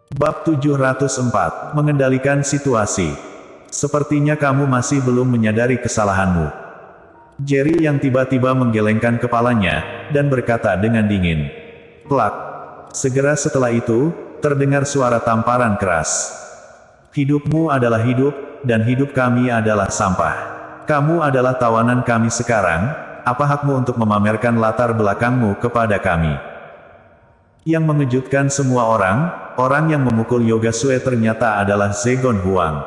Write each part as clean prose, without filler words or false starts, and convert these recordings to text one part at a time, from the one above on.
Bab 704, Mengendalikan Situasi. Sepertinya kamu masih belum menyadari kesalahanmu. Jerry yang tiba-tiba menggelengkan kepalanya, dan berkata dengan dingin. Plak. Segera setelah itu, terdengar suara tamparan keras. Hidupmu adalah hidup, dan hidup kami adalah sampah. Kamu adalah tawanan kami sekarang, apa hakmu untuk memamerkan latar belakangmu kepada kami? Yang mengejutkan semua orang yang memukul Yoga Sue ternyata adalah Zegon Huang.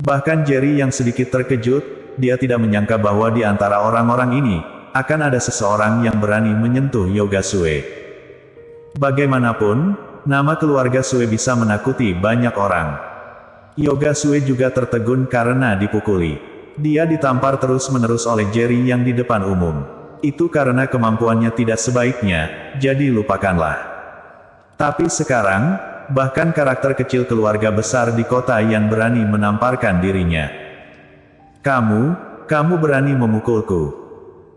Bahkan Jerry yang sedikit terkejut, dia tidak menyangka bahwa di antara orang-orang ini, akan ada seseorang yang berani menyentuh Yoga Sue. Bagaimanapun, nama keluarga Sue bisa menakuti banyak orang. Yoga Sue juga tertegun karena dipukuli. Dia ditampar terus-menerus oleh Jerry yang di depan umum. Itu karena kemampuannya tidak sebaiknya, jadi lupakanlah. Tapi sekarang, bahkan karakter kecil keluarga besar di kota yang berani menamparkan dirinya. Kamu berani memukulku.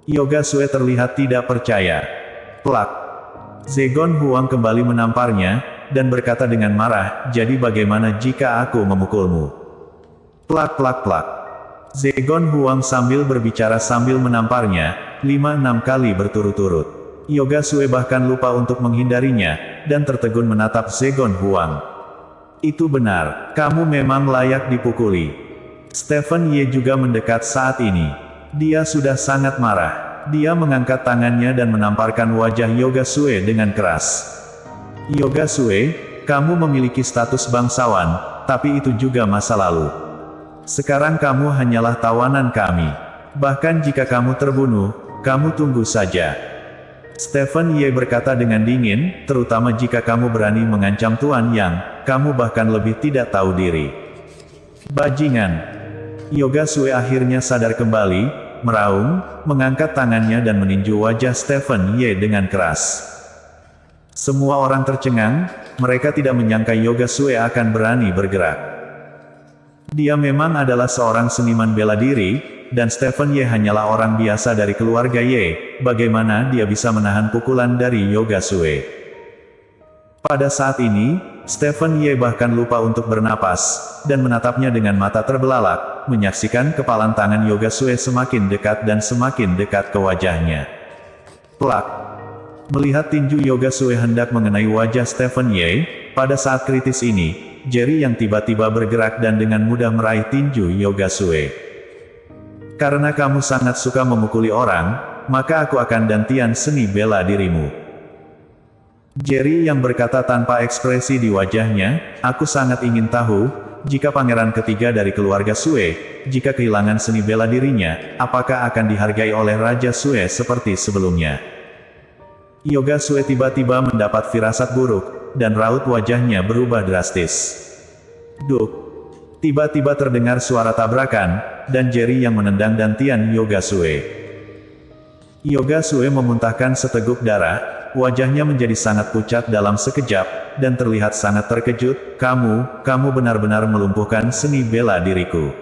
Yoga Sue terlihat tidak percaya. Plak. Zegon Huang kembali menamparnya, dan berkata dengan marah, jadi bagaimana jika aku memukulmu? Plak plak plak. Zegon Huang sambil berbicara sambil menamparnya, 5-6 kali berturut-turut. Yoga Sue bahkan lupa untuk menghindarinya, dan tertegun menatap Zegon Huang. Itu benar, kamu memang layak dipukuli. Stephen Ye juga mendekat saat ini. Dia sudah sangat marah. Dia mengangkat tangannya dan menamparkan wajah Yoga Sue dengan keras. Yoga Sue, kamu memiliki status bangsawan, tapi itu juga masa lalu. Sekarang kamu hanyalah tawanan kami. Bahkan jika kamu terbunuh, kamu tunggu saja. Stephen Ye berkata dengan dingin, terutama jika kamu berani mengancam Tuan Yang, kamu bahkan lebih tidak tahu diri. Bajingan. Yoga Sue akhirnya sadar kembali, meraung, mengangkat tangannya dan meninju wajah Stephen Ye dengan keras. Semua orang tercengang, mereka tidak menyangka Yoga Sue akan berani bergerak. Dia memang adalah seorang seniman bela diri, dan Stephen Ye hanyalah orang biasa dari keluarga Ye, bagaimana dia bisa menahan pukulan dari Yoga Sue? Pada saat ini, Stephen Ye bahkan lupa untuk bernapas, dan menatapnya dengan mata terbelalak, menyaksikan kepalan tangan Yoga Sue semakin dekat dan semakin dekat ke wajahnya. Plak. Melihat tinju Yoga Sue hendak mengenai wajah Stephen Ye, pada saat kritis ini, Jerry yang tiba-tiba bergerak dan dengan mudah meraih tinju Yoga Sue. Karena kamu sangat suka memukuli orang, maka aku akan gantian seni bela dirimu. Jerry yang berkata tanpa ekspresi di wajahnya, aku sangat ingin tahu, jika pangeran ketiga dari keluarga Sue, jika kehilangan seni bela dirinya, apakah akan dihargai oleh Raja Sue seperti sebelumnya? Yoga Sue tiba-tiba mendapat firasat buruk, dan raut wajahnya berubah drastis. Duk. Tiba-tiba terdengar suara tabrakan, dan Jerry yang menendang dantian Yoga Sue. Yoga Sue memuntahkan seteguk darah, wajahnya menjadi sangat pucat dalam sekejap, dan terlihat sangat terkejut, kamu benar-benar melumpuhkan seni bela diriku.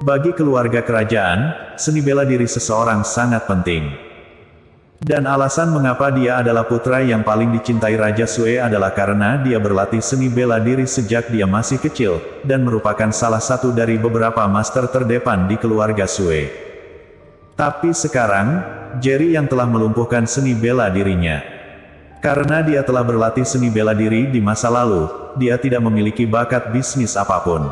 Bagi keluarga kerajaan, seni bela diri seseorang sangat penting. Dan alasan mengapa dia adalah putra yang paling dicintai Raja Sue adalah karena dia berlatih seni bela diri sejak dia masih kecil, dan merupakan salah satu dari beberapa master terdepan di keluarga Sue. Tapi sekarang, Jerry yang telah melumpuhkan seni bela dirinya. Karena dia telah berlatih seni bela diri di masa lalu, dia tidak memiliki bakat bisnis apapun.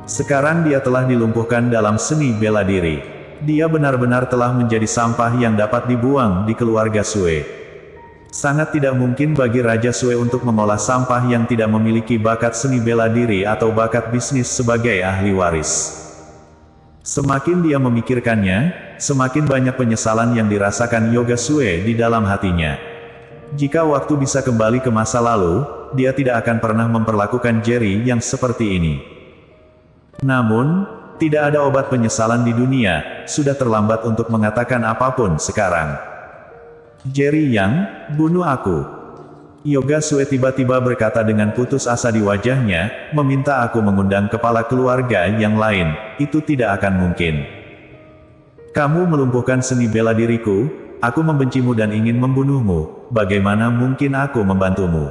Sekarang dia telah dilumpuhkan dalam seni bela diri. Dia benar-benar telah menjadi sampah yang dapat dibuang di keluarga Sue. Sangat tidak mungkin bagi Raja Sue untuk mengolah sampah yang tidak memiliki bakat seni bela diri atau bakat bisnis sebagai ahli waris. Semakin dia memikirkannya, semakin banyak penyesalan yang dirasakan Yoga Sue di dalam hatinya. Jika waktu bisa kembali ke masa lalu, dia tidak akan pernah memperlakukan Jerry yang seperti ini. Namun, tidak ada obat penyesalan di dunia, sudah terlambat untuk mengatakan apapun sekarang. Jerry yang, bunuh aku. Yoga Sue tiba-tiba berkata dengan putus asa di wajahnya, meminta aku mengundang kepala keluarga yang lain, itu tidak akan mungkin. Kamu melumpuhkan seni bela diriku, aku membencimu dan ingin membunuhmu, bagaimana mungkin aku membantumu?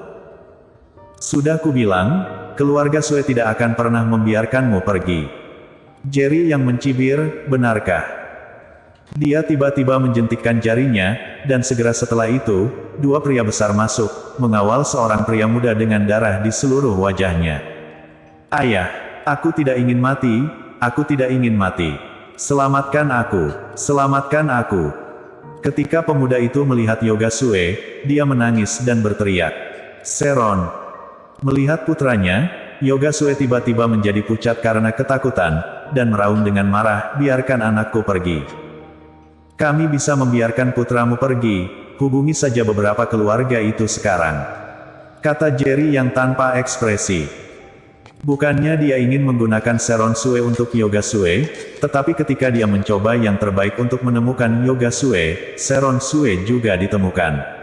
Sudah kubilang, keluarga Sue tidak akan pernah membiarkanmu pergi. Jerry yang mencibir, benarkah? Dia tiba-tiba menjentikkan jarinya, dan segera setelah itu, dua pria besar masuk, mengawal seorang pria muda dengan darah di seluruh wajahnya. Ayah, aku tidak ingin mati, aku tidak ingin mati. Selamatkan aku, selamatkan aku. Ketika pemuda itu melihat Yoga Sue, dia menangis dan berteriak. Seron. Melihat putranya, Yoga Sue tiba-tiba menjadi pucat karena ketakutan, dan meraung dengan marah, biarkan anakku pergi. Kami bisa membiarkan putramu pergi, hubungi saja beberapa keluarga itu sekarang. Kata Jerry yang tanpa ekspresi. Bukannya dia ingin menggunakan Seron Sue untuk Yoga Sue, tetapi ketika dia mencoba yang terbaik untuk menemukan Yoga Sue, Seron Sue juga ditemukan.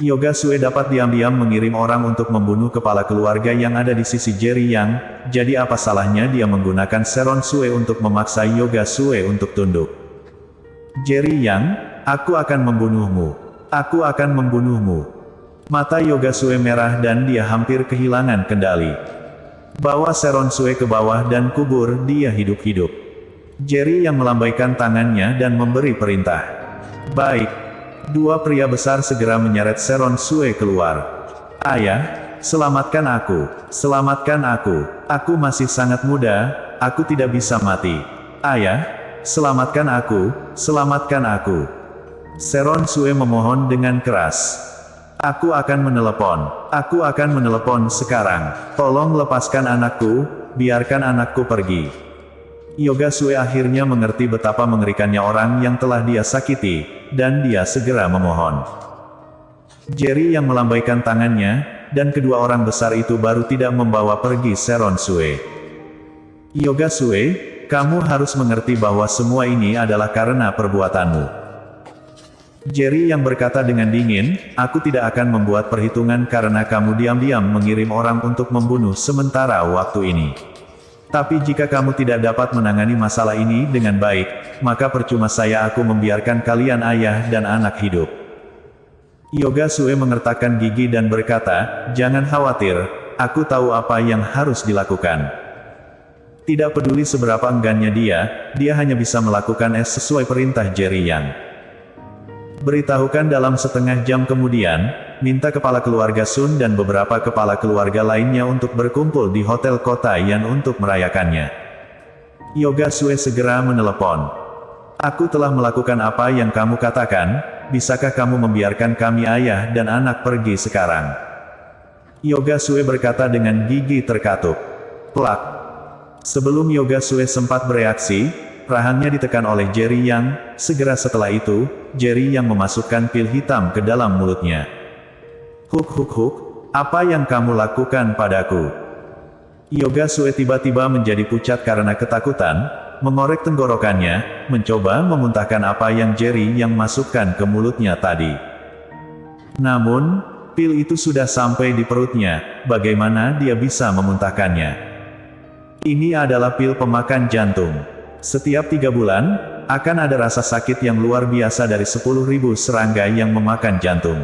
Yoga Sue dapat diam-diam mengirim orang untuk membunuh kepala keluarga yang ada di sisi Jerry Yang, jadi apa salahnya dia menggunakan Seron Sue untuk memaksa Yoga Sue untuk tunduk. Jerry Yang, aku akan membunuhmu. Aku akan membunuhmu. Mata Yoga Sue merah dan dia hampir kehilangan kendali. Bawa Seron Sue ke bawah dan kubur dia hidup-hidup. Jerry yang melambaikan tangannya dan memberi perintah. Baik. Dua pria besar segera menyeret Seron Sue keluar. Ayah, selamatkan aku, selamatkan aku masih sangat muda, aku tidak bisa mati. Ayah, selamatkan aku, selamatkan aku. Seron Sue memohon dengan keras. Aku akan menelepon sekarang. Tolong lepaskan anakku, biarkan anakku pergi. Yoga Sue akhirnya mengerti betapa mengerikannya orang yang telah dia sakiti, dan dia segera memohon. Jerry yang melambaikan tangannya, dan kedua orang besar itu baru tidak membawa pergi Seron Sue. Yoga Sue, kamu harus mengerti bahwa semua ini adalah karena perbuatanmu. Jerry yang berkata dengan dingin, aku tidak akan membuat perhitungan karena kamu diam-diam mengirim orang untuk membunuh sementara waktu ini. Tapi jika kamu tidak dapat menangani masalah ini dengan baik, maka percuma aku membiarkan kalian ayah dan anak hidup. Yoga Sue mengertakkan gigi dan berkata, jangan khawatir, aku tahu apa yang harus dilakukan. Tidak peduli seberapa enggannya dia hanya bisa melakukan sesuai perintah Jerry Yang. Beritahukan dalam setengah jam kemudian, minta kepala keluarga Sun dan beberapa kepala keluarga lainnya untuk berkumpul di hotel kota Yan untuk merayakannya. Yoga Sue segera menelepon. Aku telah melakukan apa yang kamu katakan, bisakah kamu membiarkan kami ayah dan anak pergi sekarang? Yoga Sue berkata dengan gigi terkatup. Plak. Sebelum Yoga Sue sempat bereaksi, rahangnya ditekan oleh Jerry Yang. Segera setelah itu, Jerry Yang memasukkan pil hitam ke dalam mulutnya. Huk, apa yang kamu lakukan padaku? Yoga Sue tiba-tiba menjadi pucat karena ketakutan, mengorek tenggorokannya, mencoba memuntahkan apa yang Jerry Yang masukkan ke mulutnya tadi. Namun, pil itu sudah sampai di perutnya, bagaimana dia bisa memuntahkannya? Ini adalah pil pemakan jantung. Setiap 3 bulan, akan ada rasa sakit yang luar biasa dari 10.000 serangga yang memakan jantung.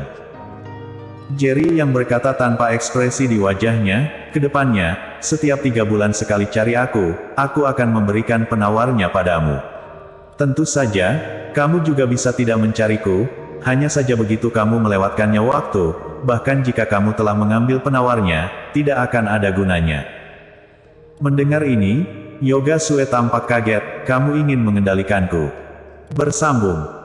Jerry yang berkata tanpa ekspresi di wajahnya, kedepannya, setiap 3 bulan sekali cari aku akan memberikan penawarnya padamu. Tentu saja, kamu juga bisa tidak mencariku, hanya saja begitu kamu melewatkannya waktu, bahkan jika kamu telah mengambil penawarnya, tidak akan ada gunanya. Mendengar ini, Yoga Sue tampak kaget, kamu ingin mengendalikanku. Bersambung.